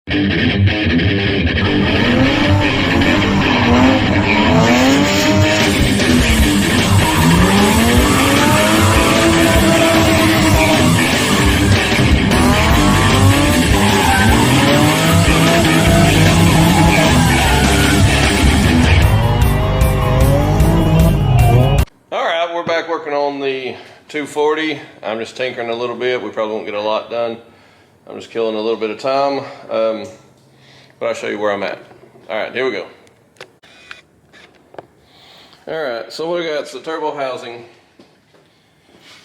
We're back working on the 240. I'm just tinkering a little bit. We probably won't get a lot done. I'm just killing a little bit of time, but I'll show you where I'm at. All right, here we go. All right, so what we got is the turbo housing,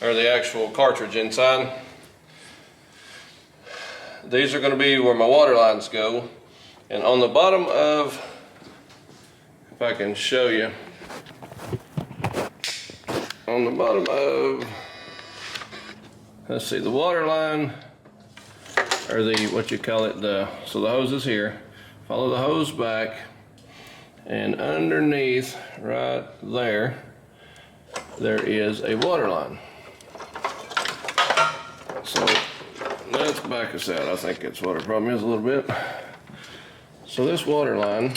or the actual cartridge inside. These are going to be where my water lines go, and on the bottom of, if I can show you, on the bottom of, let's see, the water line, or the, what you call it, so the hose is here. Follow the hose back, and underneath, right there, there is a water line. So let's back us out. I think it's what our problem is a little bit. So this water line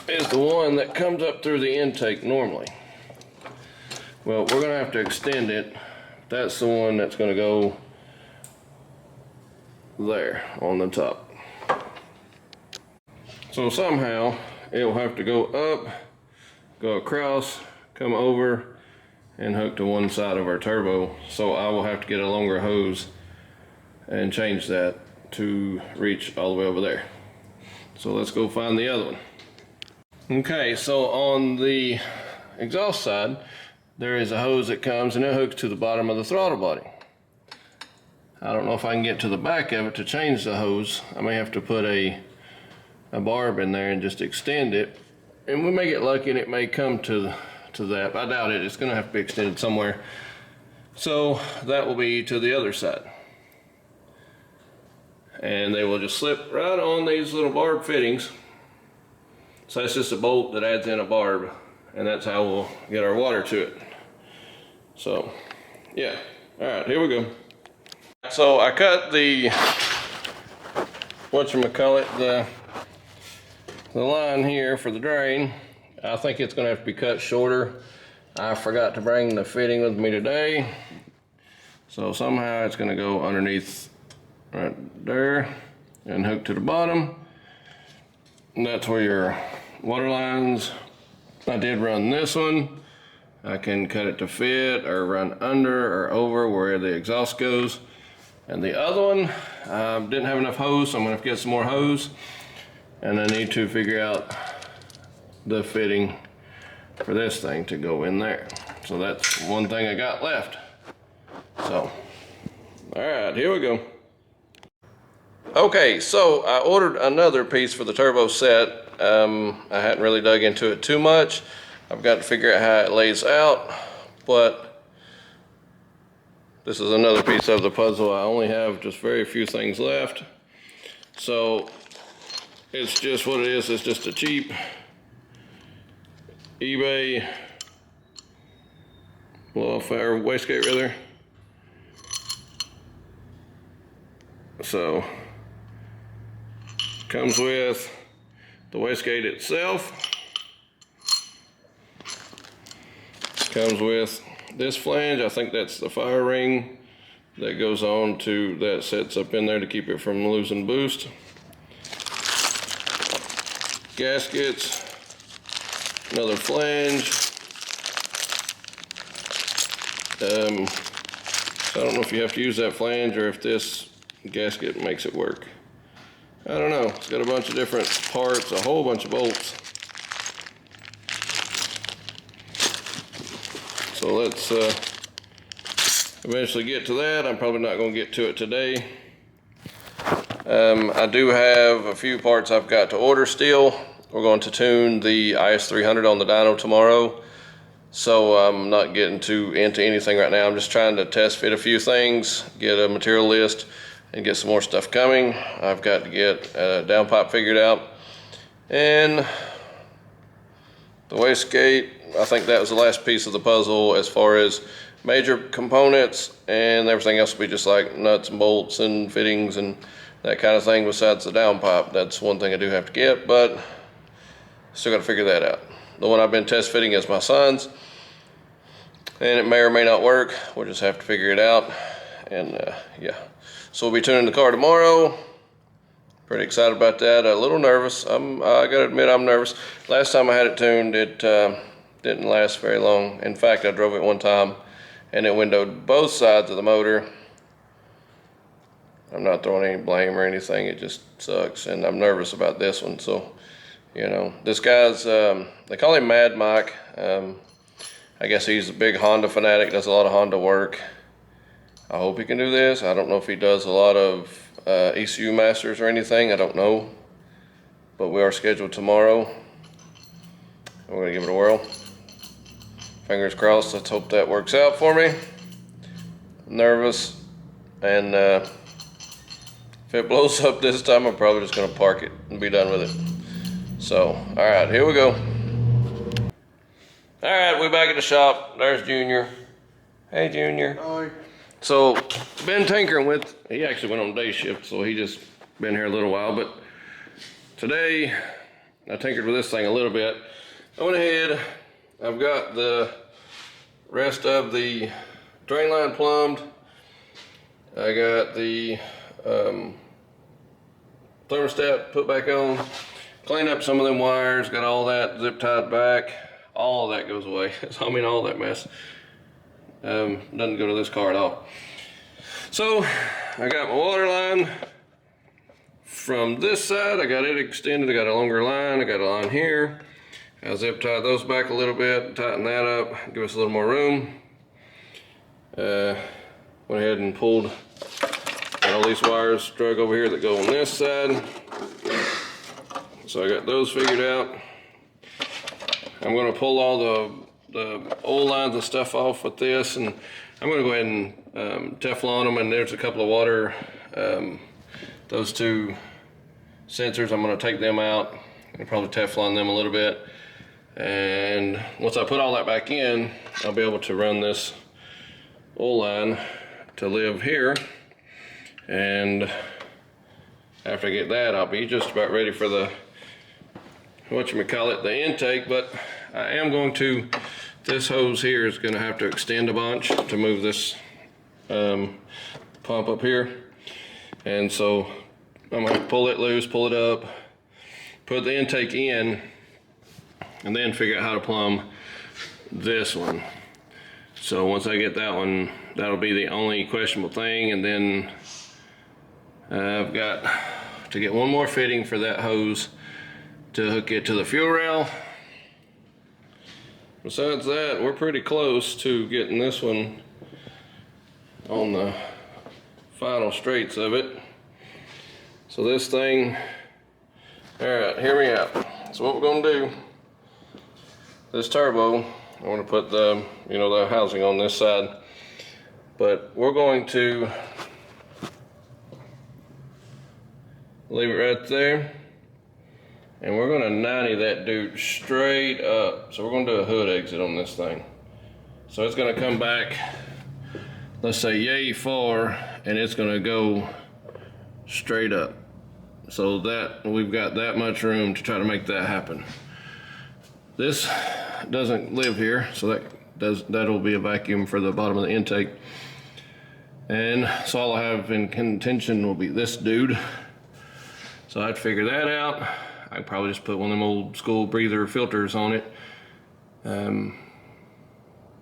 is the one that comes up through the intake normally. Well, we're going to have to extend it. That's the one that's going to go there on the top. So somehow it will have to go up, go across, come over, and hook to one side of our turbo. So I will have to get a longer hose and change that to reach all the way over there. So let's go find the other one. Okay, so on the exhaust side, there is a hose that comes and it hooks to the bottom of the throttle body. I don't know if I can get to the back of it to change the hose. I may have to put a barb in there and just extend it. And we may get lucky and it may come to that. I doubt it. It's going to have to be extended somewhere. So that will be to the other side. And they will just slip right on these little barb fittings. So that's just a bolt that adds in a barb, and that's how we'll get our water to it. So, yeah. All right, here we go. So I cut the, the line here for the drain. I think it's gonna have to be cut shorter. I forgot to bring the fitting with me today. So somehow it's gonna go underneath right there and hook to the bottom. And that's where your water lines, I did run this one. I can cut it to fit or run under or over where the exhaust goes. And the other one, didn't have enough hose, so I'm gonna have to get some more hose. And I need to figure out the fitting for this thing to go in there. So that's one thing I got left. So, all right, here we go. Okay, so I ordered another piece for the turbo set. I hadn't really dug into it too much. I've got to figure out how it lays out, but this is another piece of the puzzle. I only have just very few things left. So it's just what it is. It's just a cheap eBay blow-off, or wastegate rather. So comes with the wastegate itself. Comes with this flange. I think that's the fire ring that goes on to, that sets up in there to keep it from losing boost. Gaskets, another flange. So I don't know if you have to use that flange or if this gasket makes it work. I don't know. It's got a bunch of different parts, a whole bunch of bolts. So let's eventually get to that. I'm probably not going to get to it today. I do have a few parts I've got to order still. We're going to tune the IS300 on the dyno tomorrow. So I'm not getting into anything right now. I'm just trying to test fit a few things, get a material list, and get some more stuff coming. I've got to get a downpipe figured out. And the wastegate, I think that was the last piece of the puzzle as far as major components, and everything else will be just like nuts and bolts and fittings and that kind of thing besides the downpipe. That's one thing I do have to get, but still got to figure that out. The one I've been test fitting is my son's, and it may or may not work. We'll just have to figure it out. And yeah, so we'll be tuning the car tomorrow. Pretty excited about that. A little nervous. I gotta admit I'm nervous. Last time I had it tuned, it didn't last very long. In fact, I drove it one time and it windowed both sides of the motor. I'm not throwing any blame or anything. It just sucks, and I'm nervous about this one. So, you know, this guy's they call him Mad Mike. I guess he's a big Honda fanatic, does a lot of Honda work. I hope he can do this. I don't know if he does a lot of ECU masters or anything. I don't know. But we are scheduled tomorrow. We're going to give it a whirl. Fingers crossed. Let's hope that works out for me. I'm nervous. And if it blows up this time, I'm probably just going to park it and be done with it. So, all right, here we go. All right, we're back at the shop. There's Junior. Hey, Junior. Hi. So, been tinkering with, he actually went on day shift, so he just been here a little while, but today I tinkered with this thing a little bit. I went ahead, I've got the rest of the drain line plumbed. I got the thermostat put back on, cleaned up some of them wires, got all that zip tied back. All of that goes away. I mean, all that mess. Doesn't go to this car at all. So I got my water line from this side. I got it extended. I got a longer line. I got a line here. I zip tied those back a little bit, tighten that up, give us a little more room. Went ahead and pulled all these wires drug over here that go on this side. So I got those figured out. I'm going to pull all the oil lines and stuff off with this, and I'm going to go ahead and Teflon them, and there's a couple of water, those two sensors, I'm going to take them out and probably Teflon them a little bit, and once I put all that back in, I'll be able to run this oil line to live here, and after I get that, I'll be just about ready for the the intake. But I am going to, this hose here is going to have to extend a bunch to move this pump up here, and so I'm going to pull it loose, pull it up, put the intake in, and then figure out how to plumb this one. So once I get that one, that'll be the only questionable thing, and then I've got to get one more fitting for that hose to hook it to the fuel rail. Besides that, we're pretty close to getting this one on the final straights of it. So this thing, all right, hear me out. So what we're gonna do, this turbo, I wanna put the, the housing on this side, but we're going to leave it right there. And we're gonna 90 that dude straight up. So we're gonna do a hood exit on this thing. So it's gonna come back, let's say yay far, and it's gonna go straight up. So that, we've got that much room to try to make that happen. This doesn't live here, so that'll be a vacuum for the bottom of the intake. And so all I have in contention will be this dude. So I'd figure that out. I'd probably just put one of them old school breather filters on it.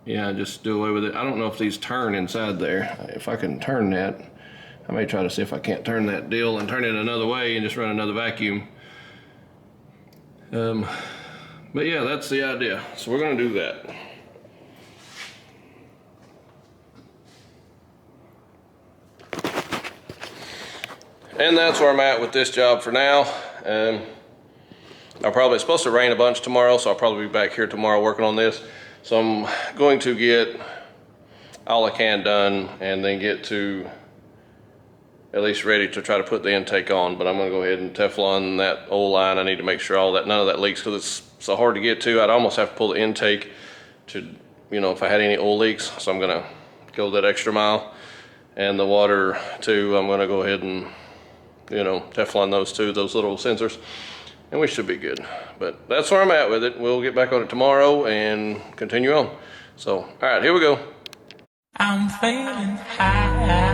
Yeah, just do away with it. I don't know if these turn inside there. If I can turn that, I may try to see if I can't turn that deal and turn it another way and just run another vacuum. But yeah, that's the idea. So we're gonna do that. And that's where I'm at with this job for now. It's supposed to rain a bunch tomorrow, so I'll probably be back here tomorrow working on this. So I'm going to get all I can done and then get to at least ready to try to put the intake on. But I'm gonna go ahead and Teflon that old line. I need to make sure none of that leaks, because it's so hard to get to. I'd almost have to pull the intake to you know, if I had any oil leaks. So I'm gonna go that extra mile. And the water too, I'm gonna go ahead and, you know, Teflon those too, those little sensors, and we should be good. But that's where I'm at with it. We'll get back on it tomorrow and continue on. So, all right, here we go. I'm feeling high.